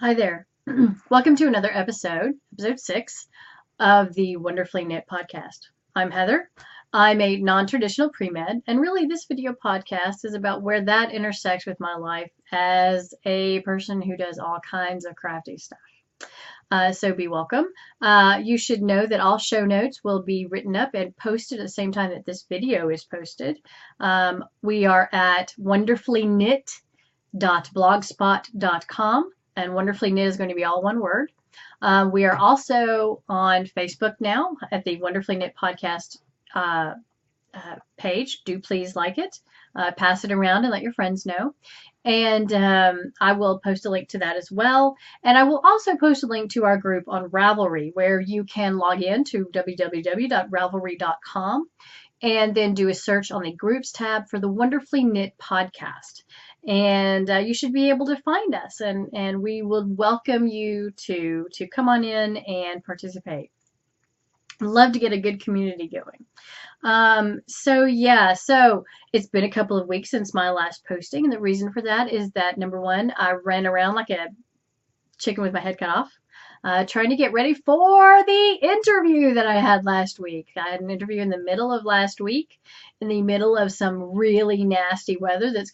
Hi there. Welcome to another episode 6 of the Wonderfully Knit podcast. I'm Heather. I'm a non-traditional pre-med, and really this video podcast is about where that intersects with my life as a person who does all kinds of crafty stuff. So be welcome. You should know that all show notes will be written up and posted at the same time that this video is posted. We are at wonderfullyknit.blogspot.com. And Wonderfully Knit is going to be all one word. We are also on Facebook now at the Wonderfully Knit podcast page. Do please like it. Pass it around and let your friends know. And I will post a link to that as well. And I will also post a link to our group on Ravelry, where you can log in to www.ravelry.com and then do a search on the groups tab for the Wonderfully Knit podcast. And you should be able to find us, and we will welcome you to come on in and participate. Love to get a good community going. So it's been a couple of weeks since my last posting, and the reason for that is that, number one, I ran around like a chicken with my head cut off, trying to get ready for the interview that I had last week. I had an interview in the middle of last week, in the middle of some really nasty weather that's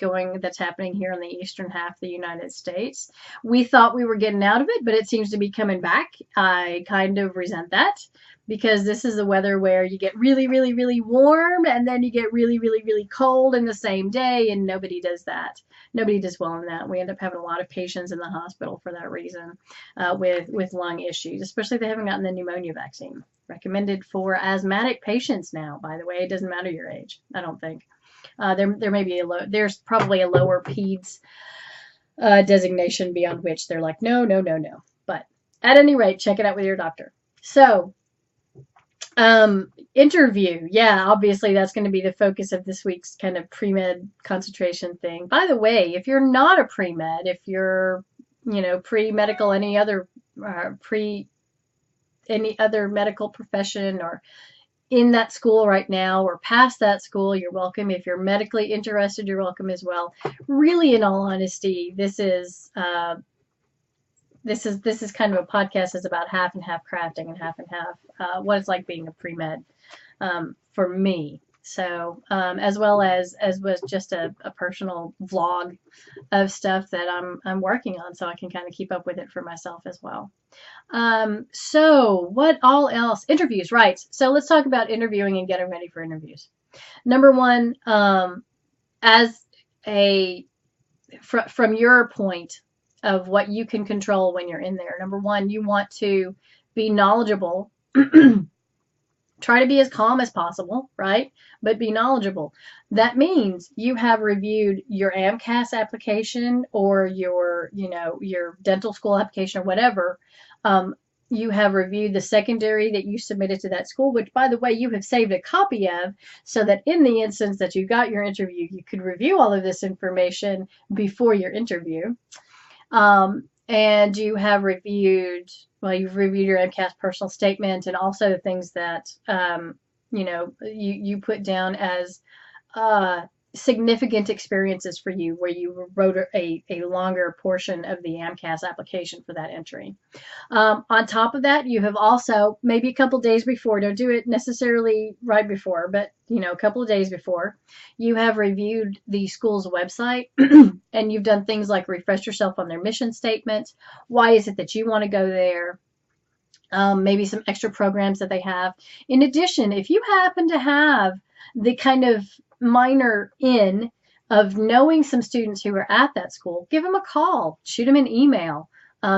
happening here in the eastern half of the United States. We thought we were getting out of it, but it seems to be coming back. I kind of resent that, because this is the weather where you get really, really, really warm, and then you get really, really, really cold in the same day, and nobody does that. Nobody does well in that. We end up having a lot of patients in the hospital for that reason, with lung issues, especially if they haven't gotten the pneumonia vaccine. Recommended for asthmatic patients now, by the way. It doesn't matter your age, I don't think. There may be there's probably a lower PEDS designation beyond which they're like, no. But at any rate, check it out with your doctor. So, interview. Yeah, obviously that's going to be the focus of this week's kind of pre-med concentration thing. By the way, if you're not a pre-med, if you're, pre-medical, any other medical profession, or in that school right now or past that school, you're welcome. If you're medically interested, you're welcome as well. Really, in all honesty, this is kind of a podcast that's about half and half crafting and half what it's like being a pre-med for me. So as well as was just a personal vlog of stuff that I'm working on, so I can kind of keep up with it for myself as well. So what all else? Interviews, right. So let's talk about interviewing and getting ready for interviews. Number one, from your point of what you can control when you're in there. Number one, you want to be knowledgeable. Try to be as calm as possible, right? But be knowledgeable. That means you have reviewed your AMCAS application or your dental school application or whatever. You have reviewed the secondary that you submitted to that school, which, by the way, you have saved a copy of, so that in the instance that you got your interview, you could review all of this information before your interview. And you have reviewed, you've reviewed your MCAS personal statement, and also the things that, you put down as significant experiences for you, where you wrote a longer portion of the AMCAS application for that entry. On top of that, you have also, maybe a couple days before, don't do it necessarily right before, but a couple of days before, you have reviewed the school's website and you've done things like refresh yourself on their mission statement. Why is it that you want to go there? Maybe some extra programs that they have. In addition, if you happen to have the kind of minor in of knowing some students who are at that school, give them a call, shoot them an email,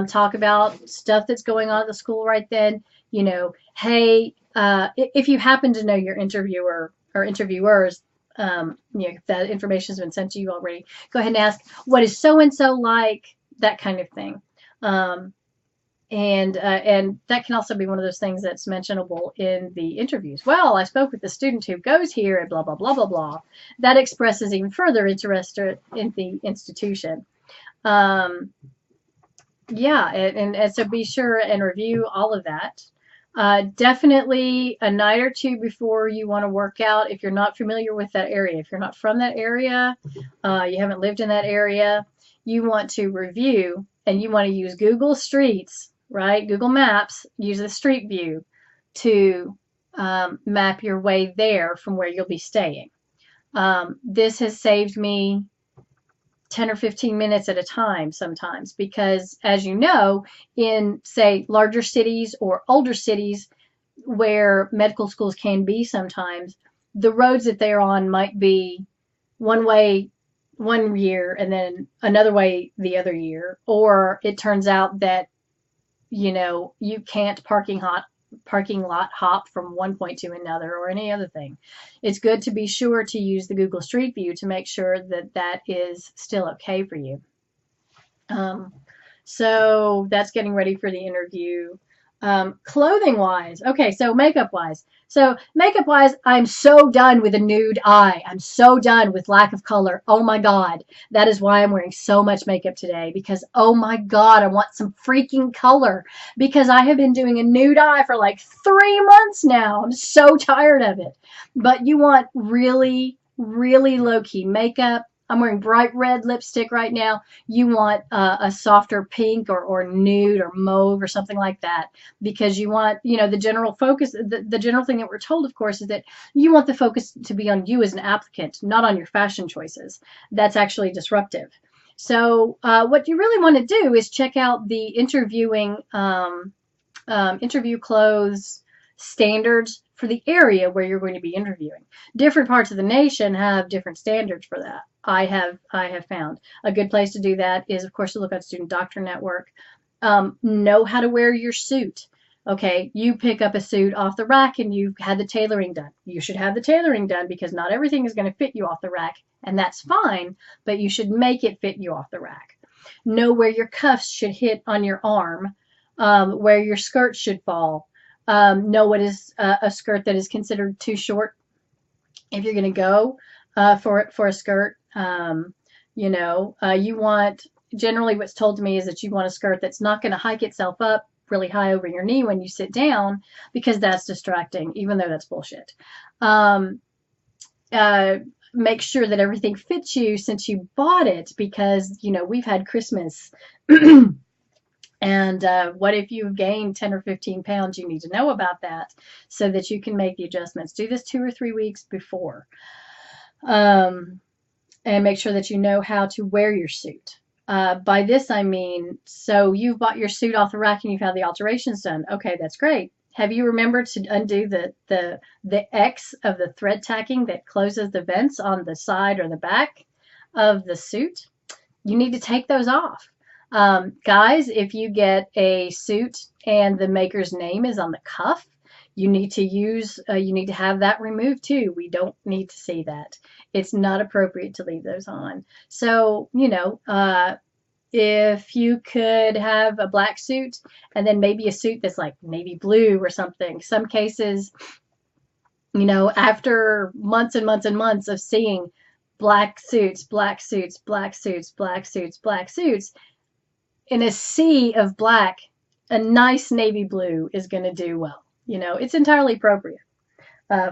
talk about stuff that's going on at the school right then. Hey, if you happen to know your interviewer or interviewers, if that information has been sent to you already, go ahead and ask, what is so-and-so like, that kind of thing. And that can also be one of those things that's mentionable in the interviews. Well, I spoke with the student who goes here and blah, blah, blah, blah, blah. That expresses even further interest in the institution. And so be sure and review all of that. Definitely a night or two before you want to work out, if you're not familiar with that area. If you're not from that area, you haven't lived in that area, you want to review and you want to use Google Streets, right? Google Maps, use the Street View to map your way there from where you'll be staying. This has saved me 10 or 15 minutes at a time sometimes because, as you know, in, say, larger cities or older cities where medical schools can be sometimes, the roads that they're on might be one way one year and then another way the other year, or it turns out that, you know, you can't parking lot hop from one point to another or any other thing. It's good to be sure to use the Google Street View to make sure that that is still okay for you. So that's getting ready for the interview. Clothing wise, okay, so makeup wise. So makeup wise, I'm so done with a nude eye. I'm so done with lack of color. Oh my God. That is why I'm wearing so much makeup today, because oh my God, I want some freaking color, because I have been doing a nude eye for like 3 months now. I'm so tired of it. But you want really, really low key makeup. I'm wearing bright red lipstick right now. You want a softer pink or nude or mauve or something like that, because you want, you know, the general focus, the general thing that we're told, of course, is that you want the focus to be on you as an applicant, not on your fashion choices. That's actually disruptive. So what you really want to do is check out the interview clothes standards for the area where you're going to be interviewing. Different parts of the nation have different standards for that. I have found a good place to do that is, of course, to look at Student Doctor Network. Know how to wear your suit. Okay, you pick up a suit off the rack and you've had the tailoring done. You should have the tailoring done because not everything is going to fit you off the rack, and that's fine, but you should make it fit you off the rack. Know where your cuffs should hit on your arm, where your skirt should fall. Know what is a skirt that is considered too short if you're going to go for a skirt. You know, you want, generally what's told to me is that you want a skirt that's not going to hike itself up really high over your knee when you sit down, because that's distracting, even though that's bullshit. Make sure that everything fits you since you bought it, because, you know, we've had Christmas. And what if you've gained 10 or 15 pounds? You need to know about that so that you can make the adjustments. Do this 2 or 3 weeks before. And make sure that you know how to wear your suit. By this, I mean, so you've bought your suit off the rack and you've had the alterations done. Okay, that's great. Have you remembered to undo the X of the thread tacking that closes the vents on the side or the back of the suit? You need to take those off. Guys, if you get a suit and the maker's name is on the cuff, you need to have that removed too. We don't need to see that. It's not appropriate to leave those on. So, you know, if you could have a black suit and then maybe a suit that's like navy blue or something. Some cases, you know, after months and months and months of seeing black suits, black suits, black suits, black suits, black suits, in a sea of black, a nice navy blue is going to do well. You know, it's entirely appropriate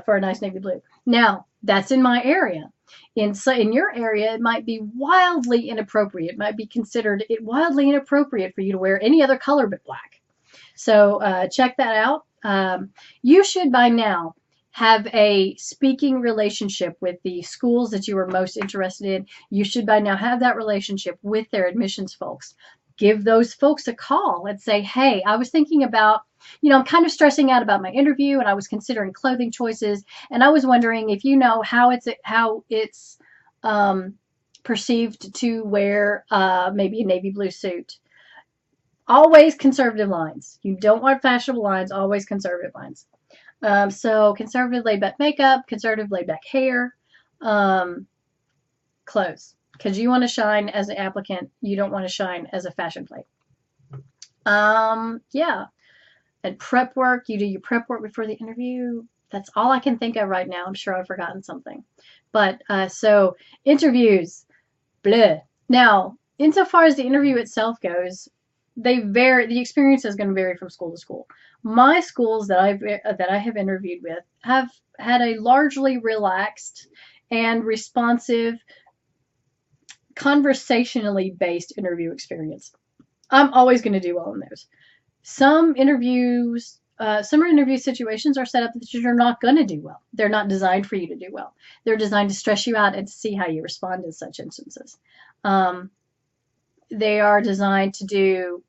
for a nice navy blue. Now, that's in my area. In your area, it might be wildly inappropriate. It might be considered wildly inappropriate for you to wear any other color but black. So check that out. You should by now have a speaking relationship with the schools that you are most interested in. You should by now have that relationship with their admissions folks. Give those folks a call and say, hey, I was thinking about, you know, I'm kind of stressing out about my interview and I was considering clothing choices. And I was wondering if you know how it's perceived to wear maybe a navy blue suit. Always conservative lines. You don't want fashionable lines, always conservative lines. So conservative laid back makeup, conservative laid back hair, clothes. Because you want to shine as an applicant, you don't want to shine as a fashion plate. Yeah. And prep work, you do your prep work before the interview. That's all I can think of right now. I'm sure I've forgotten something. But so interviews, bleh. Now, insofar as the interview itself goes, they vary. The experience is going to vary from school to school. My schools that I have interviewed with have had a largely relaxed and responsive, conversationally based interview experience. I'm always going to do well in those. Some interviews, some interview situations are set up that you're not going to do well. They're not designed for you to do well. They're designed to stress you out and to see how you respond in such instances. Um, they are designed to do,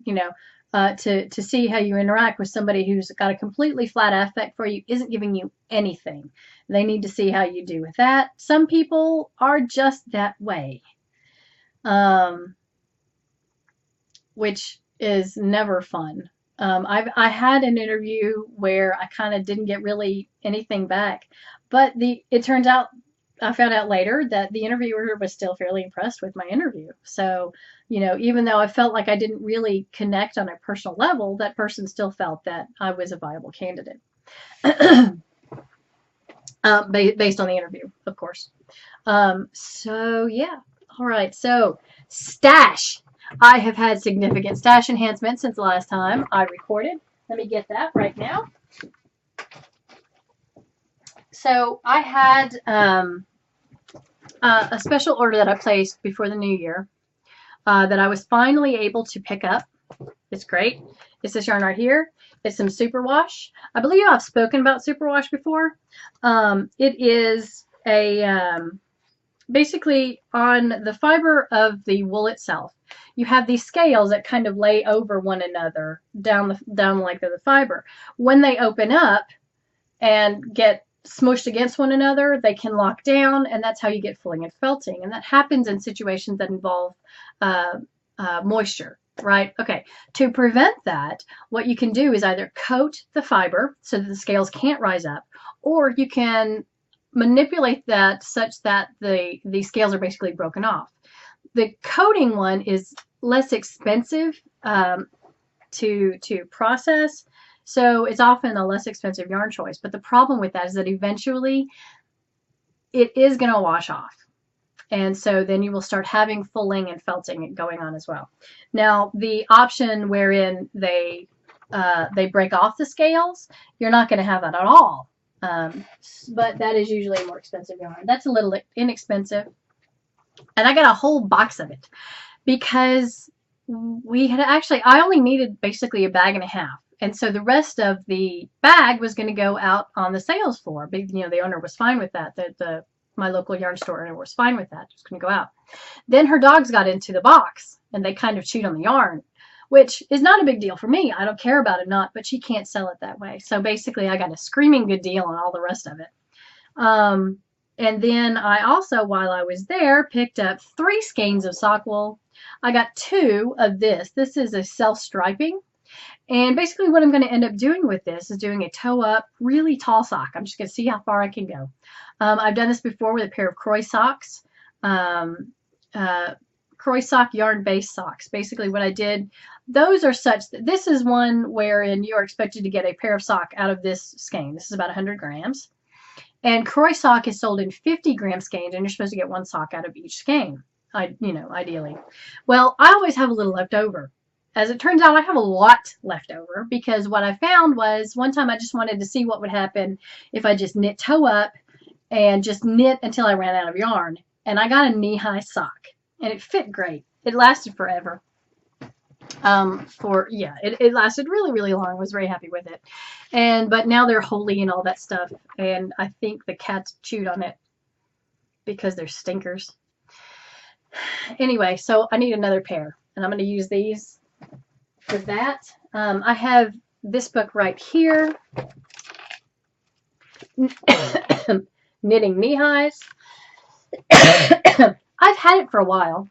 to see how you interact with somebody who's got a completely flat affect for you, isn't giving you anything. They need to see how you do with that. Some people are just that way, which is never fun. I had an interview where I kind of didn't get really anything back, but it turns out I found out later that the interviewer was still fairly impressed with my interview. So, even though I felt like I didn't really connect on a personal level, that person still felt that I was a viable candidate. Based on the interview, of course. So yeah. All right. So stash. I have had significant stash enhancement since the last time I recorded. Let me get that right now. So I had a special order that I placed before the new year that I was finally able to pick up. It's great. It's this yarn right here. It's some superwash. I believe I've spoken about superwash before. It is a basically on the fiber of the wool itself. You have these scales that kind of lay over one another down the length of the fiber. When they open up and get smushed against one another, they can lock down, and that's how you get fulling and felting. And that happens in situations that involve moisture, right? Okay, to prevent that, what you can do is either coat the fiber so that the scales can't rise up, or you can manipulate that such that the scales are basically broken off. The coating one is less expensive to process, so it's often a less expensive yarn choice. But the problem with that is that eventually it is going to wash off. And so then you will start having fulling and felting going on as well. Now, the option wherein they break off the scales, you're not going to have that at all. But that is usually a more expensive yarn. That's a little inexpensive. And I got a whole box of it because I only needed basically a bag and a half. And so the rest of the bag was going to go out on the sales floor. But, the owner was fine with that. My local yarn store owner was fine with that. Just going to go out. Then her dogs got into the box and they kind of chewed on the yarn, which is not a big deal for me. I don't care about it not, but she can't sell it that way. So basically I got a screaming good deal on all the rest of it. And then I also, while I was there, picked up 3 skeins of sock wool. I got 2 of this. This is a self-striping. And basically what I'm going to end up doing with this is doing a toe-up, really tall sock. I'm just going to see how far I can go. I've done this before with a pair of Croy socks. Croy sock yarn-based socks. Basically what I did, those are such that this is one wherein you are expected to get a pair of sock out of this skein. This is about 100 grams. And Croy sock is sold in 50-gram skeins, and you're supposed to get 1 sock out of each skein, ideally. Well, I always have a little left over. As it turns out, I have a lot left over because what I found was one time I just wanted to see what would happen if I just knit toe up and just knit until I ran out of yarn. And I got a knee-high sock, and it fit great. It lasted forever. It lasted really, really long. I was very happy with it. But now they're holey and all that stuff, and I think the cats chewed on it because they're stinkers. Anyway, so I need another pair, and I'm going to use these for that. I have this book right here, Knitting Knee-Highs. I've had it for a while,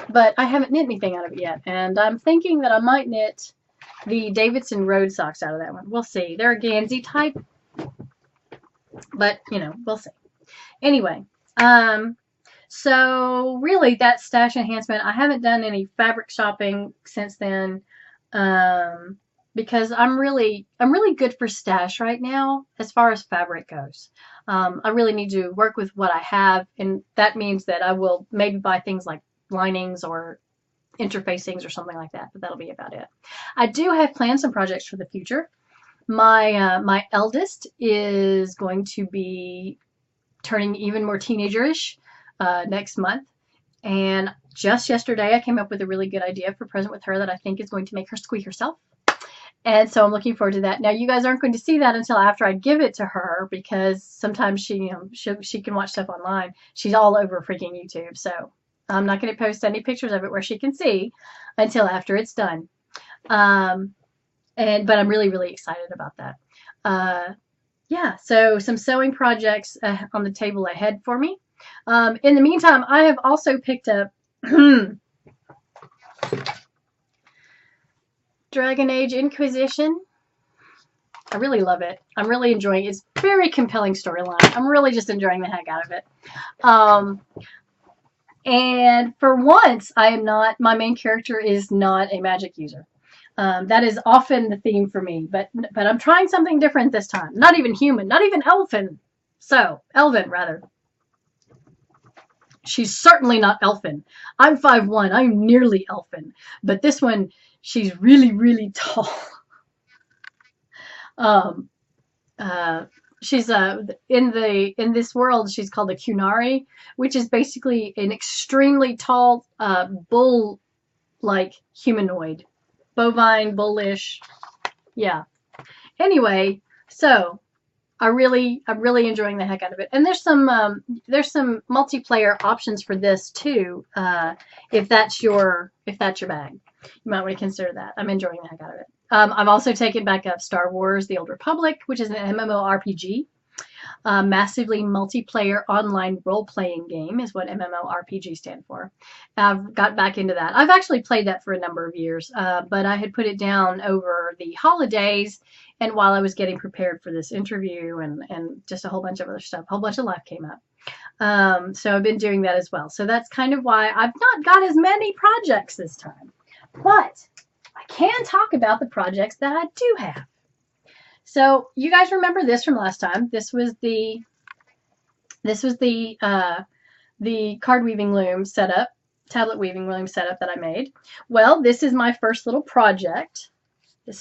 but I haven't knit anything out of it yet, and I'm thinking that I might knit the Davidson Road socks out of that one. We'll see. They're a Gansey type, but, we'll see. Anyway, so really that stash enhancement, I haven't done any fabric shopping since then, because I'm really good for stash right now as far as fabric goes. I really need to work with what I have, and that means that I will maybe buy things like linings or interfacings or something like that, but that'll be about it. I do have planned some projects for the future. My eldest is going to be turning even more teenagerish next month, and just yesterday, I came up with a really good idea for a present with her that I think is going to make her squeak herself. And so I'm looking forward to that. Now, you guys aren't going to see that until after I give it to her, because sometimes she can watch stuff online. She's all over freaking YouTube. So I'm not going to post any pictures of it where she can see until after it's done. But I'm really, really excited about that. Yeah, so some sewing projects on the table ahead for me. In the meantime, I have also picked up Dragon Age Inquisition. I really love it. I'm really enjoying it. It's a very compelling storyline. I'm really just enjoying the heck out of it. And for once, my main character is not a magic user. That is often the theme for me, but I'm trying something different this time. Not even human, not even elfin. Elven, rather. She's certainly not elfin. I'm 5'1". I'm nearly elfin. But this one, she's really, really tall. She's in this world, she's called a Kunari, which is basically an extremely tall bull-like humanoid. Bovine, bullish. Yeah. Anyway, so I'm really enjoying the heck out of it. And there's some multiplayer options for this too. If that's your bag, you might want to consider that. I'm enjoying the heck out of it. I've also taken back up Star Wars: The Old Republic, which is an MMORPG. Massively multiplayer online role-playing game is what MMORPG stand for. I've got back into that. I've actually played that for a number of years, but I had put it down over the holidays and while I was getting prepared for this interview and just a whole bunch of other stuff. A whole bunch of life came up. So I've been doing that as well. So that's kind of why I've not got as many projects this time. But I can talk about the projects that I do have. So you guys remember this from last time. This was the card weaving loom setup, tablet weaving loom setup that I made. Well, this is my first little project. Get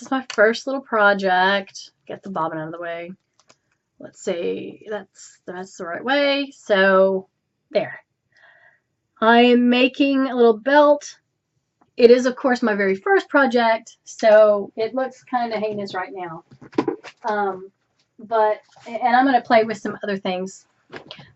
the bobbin out of the way. Let's see. That's the right way. So there. I am making a little belt. It is, of course, my very first project, so it looks kind of heinous right now. And I'm going to play with some other things.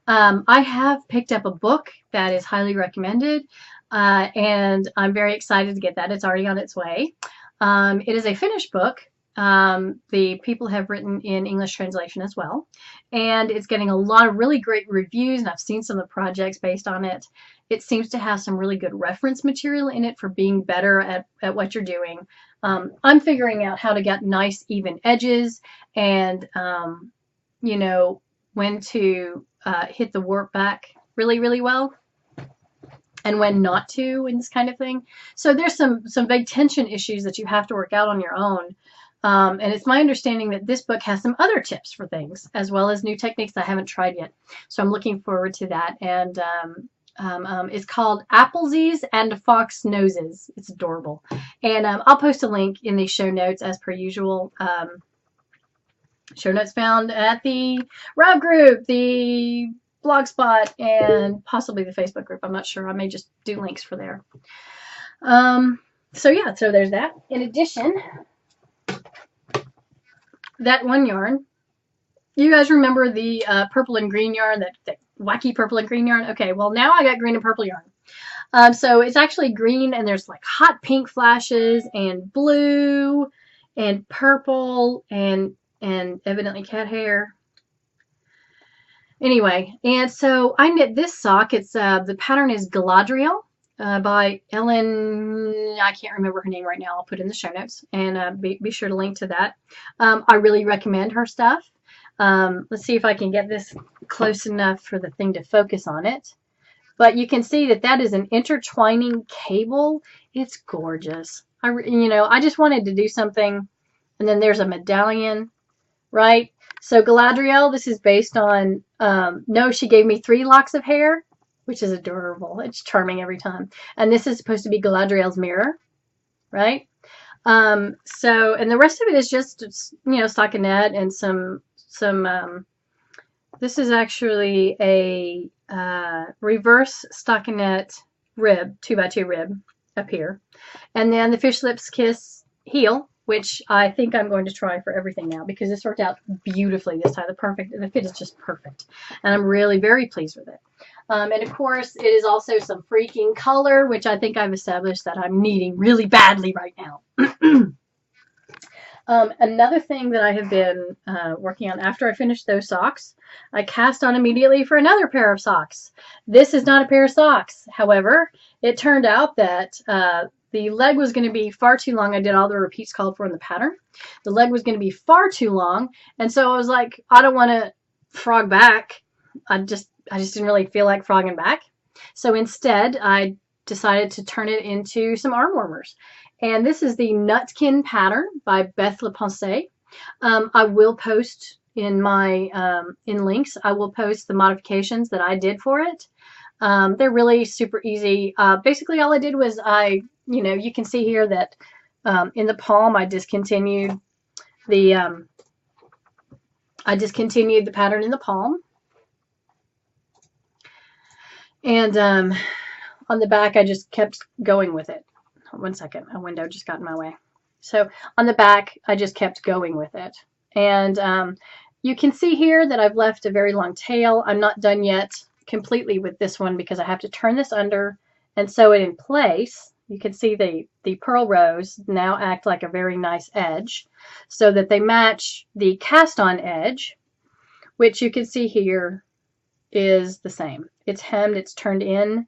I have picked up a book that is highly recommended, and I'm very excited to get that. It's already on its way. It is a Finnish book. The people have written in English translation as well, and it's getting a lot of really great reviews, and I've seen some of the projects based on it. It seems to have some really good reference material in it for being better at what you're doing. I'm figuring out how to get nice even edges and when to hit the warp back really, really well and when not to and this kind of thing. So there's some big tension issues that you have to work out on your own. And it's my understanding that this book has some other tips for things as well as new techniques I haven't tried yet. So I'm looking forward to that. And it's called Applesies and Fox Noses. It's adorable. And I'll post a link in the show notes as per usual. Show notes found at the Rab group, the Blogspot, and possibly the Facebook group. I'm not sure. I may just do links for there. So yeah, so there's that. In addition, that one yarn. You guys remember the purple and green yarn, that wacky purple and green yarn? Okay, well now I got green and purple yarn. So it's actually green and there's like hot pink flashes and blue and purple and evidently cat hair. Anyway, and so I knit this sock. It's the pattern is Galadriel by Ellen. I can't remember her name right now. I'll put it in the show notes and be sure to link to that. I really recommend her stuff. Let's see if I can get this close enough for the thing to focus on it. But you can see that is an intertwining cable. It's gorgeous. I just wanted to do something. And then there's a medallion, right? So Galadriel, this is based on, no, she gave me 3 locks of hair, which is adorable. It's charming every time. And this is supposed to be Galadriel's mirror, right? And the rest of it is just, stockinette and some this is actually a reverse stockinette rib, 2x2 rib up here. And then the Fish Lips Kiss heel, which I think I'm going to try for everything now because this worked out beautifully this time. The fit is just perfect. And I'm really very pleased with it. And of course, it is also some freaking color, which I think I've established that I'm needing really badly right now. Another thing that I have been working on after I finished those socks, I cast on immediately for another pair of socks. This is not a pair of socks. However, it turned out that the leg was going to be far too long. I did all the repeats called for in the pattern. The leg was going to be far too long. And so I was like, I don't want to frog back. I just didn't really feel like frogging back. So instead, I decided to turn it into some arm warmers. And this is the Nutkin pattern by Beth LePensée. I will post in my in links. I will post the modifications that I did for it. They're really super easy. Basically, all I did was you can see here that in the palm I discontinued the pattern in the palm, and on the back I just kept going with it. One second, a window just got in my way. So on the back, I just kept going with it. And you can see here that I've left a very long tail. I'm not done yet completely with this one because I have to turn this under and sew it in place. You can see the pearl rows now act like a very nice edge so that they match the cast on edge, which you can see here is the same. It's hemmed, it's turned in.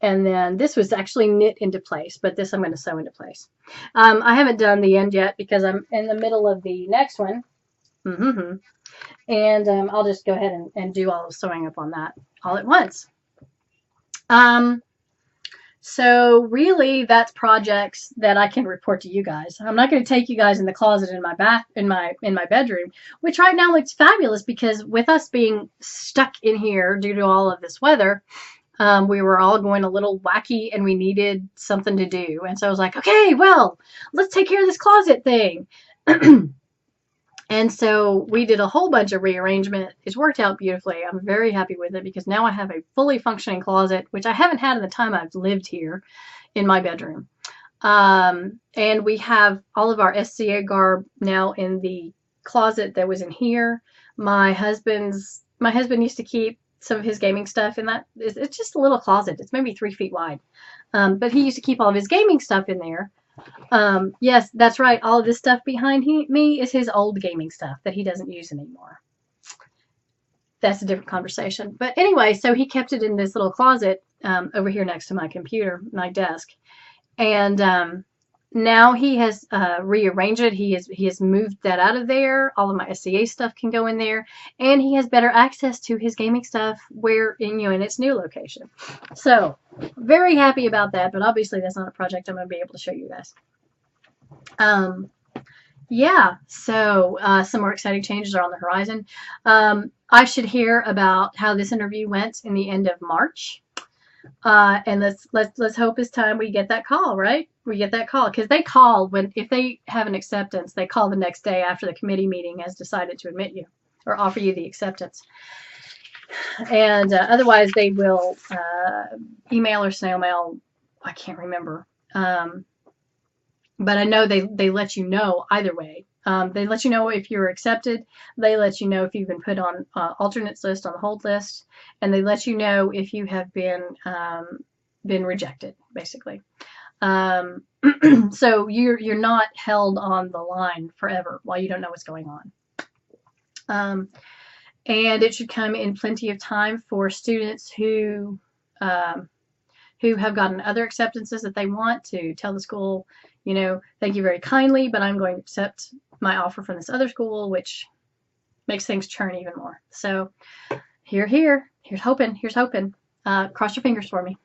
And then this was actually knit into place, but this I'm going to sew into place. I haven't done the end yet because I'm in the middle of the next one. And I'll just go ahead and do all the sewing up on that all at once. So really, that's projects that I can report to you guys. I'm not going to take you guys in the closet in my bedroom, which right now looks fabulous because with us being stuck in here due to all of this weather, we were all going a little wacky and we needed something to do. And so I was like, okay, well, let's take care of this closet thing. And so we did a whole bunch of rearrangement. It's worked out beautifully. I'm very happy with it because now I have a fully functioning closet, which I haven't had in the time I've lived here in my bedroom. And we have all of our SCA garb now in the closet that was in here. My husband used to keep some of his gaming stuff in that. It's just a little closet. It's maybe 3 feet wide. But he used to keep all of his gaming stuff in there. Yes, that's right. All of this stuff behind me is his old gaming stuff that he doesn't use anymore. That's a different conversation. But anyway, so he kept it in this little closet over here next to my computer, my desk. And now he has rearranged it. He has moved that out of there. All of my SCA stuff can go in there, and he has better access to his gaming stuff in its new location. So very happy about that. But obviously, that's not a project I'm going to be able to show you guys. Yeah. So some more exciting changes are on the horizon. I should hear about how this interview went in the end of March. And let's hope it's time we get that call, right? We get that call because they call if they have an acceptance, they call the next day after the committee meeting has decided to admit you or offer you the acceptance. And otherwise, they will email or snail mail. I can't remember, but I know they let you know either way. They let you know if you're accepted. They let you know if you've been put on alternates list, on the hold list, and they let you know if you have been rejected, basically. So you're not held on the line forever while you don't know what's going on. And it should come in plenty of time for students who have gotten other acceptances that they want to tell the school, thank you very kindly, but I'm going to accept my offer from this other school, which makes things churn even more. So here's hoping. Cross your fingers for me.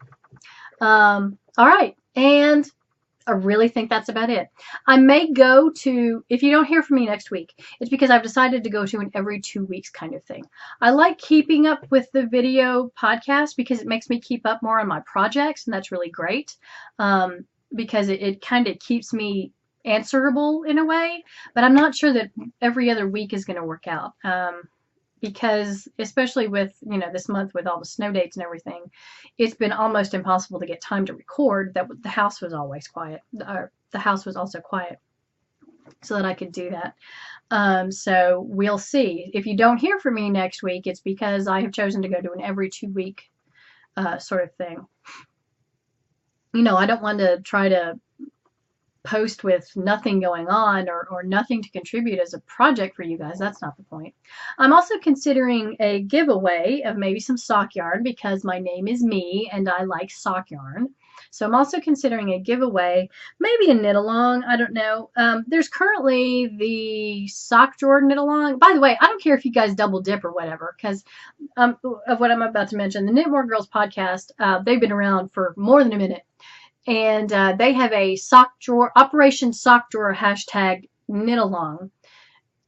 All right. And I really think that's about it. I may go to, if you don't hear from me next week, it's because I've decided to go to an every 2 weeks kind of thing. I like keeping up with the video podcast because it makes me keep up more on my projects, and that's really great because it kind of keeps me answerable in a way, but I'm not sure that every other week is going to work out because especially with, this month with all the snow dates and everything, it's been almost impossible to get time to record. That the house was always quiet. The house was also quiet so that I could do that. So we'll see. If you don't hear from me next week, it's because I have chosen to go to an every 2 week sort of thing. I don't want to try to post with nothing going on or nothing to contribute as a project for you guys. That's not the point. I'm also considering a giveaway of maybe some sock yarn because my name is Me and I like sock yarn. So I'm also considering a giveaway, maybe a knit along. I don't know. There's currently the sock drawer knit along. By the way, I don't care if you guys double dip or whatever, because of what I'm about to mention. The Knit More Girls podcast, they've been around for more than a minute. And they have a sock drawer, Operation Sock Drawer hashtag knit along.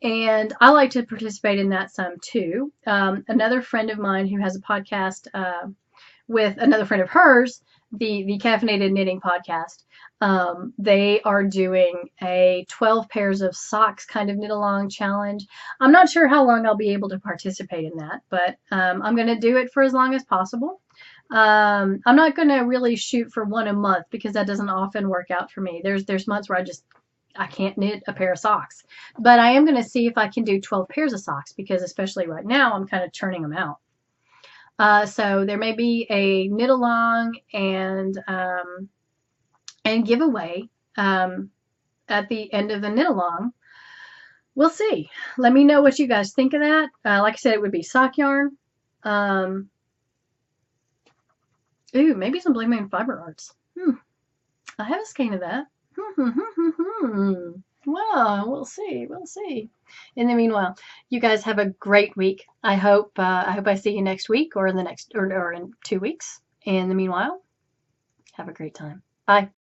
And I like to participate in that some too. Another friend of mine who has a podcast with another friend of hers, the Caffeinated Knitting podcast, they are doing a 12 pairs of socks kind of knit along challenge. I'm not sure how long I'll be able to participate in that, but I'm going to do it for as long as possible. I'm not going to really shoot for one a month because that doesn't often work out for me. There's months where I can't knit a pair of socks, but I am going to see if I can do 12 pairs of socks because especially right now I'm kind of churning them out. So there may be a knit along and giveaway at the end of the knit along. We'll see. Let me know what you guys think of that. Like I said, it would be sock yarn. Ooh, maybe some Blue Moon Fiber Arts. I have a skein of that. Well, we'll see. We'll see. In the meanwhile, you guys have a great week. I hope I see you next week or in the next or in 2 weeks. In the meanwhile, have a great time. Bye.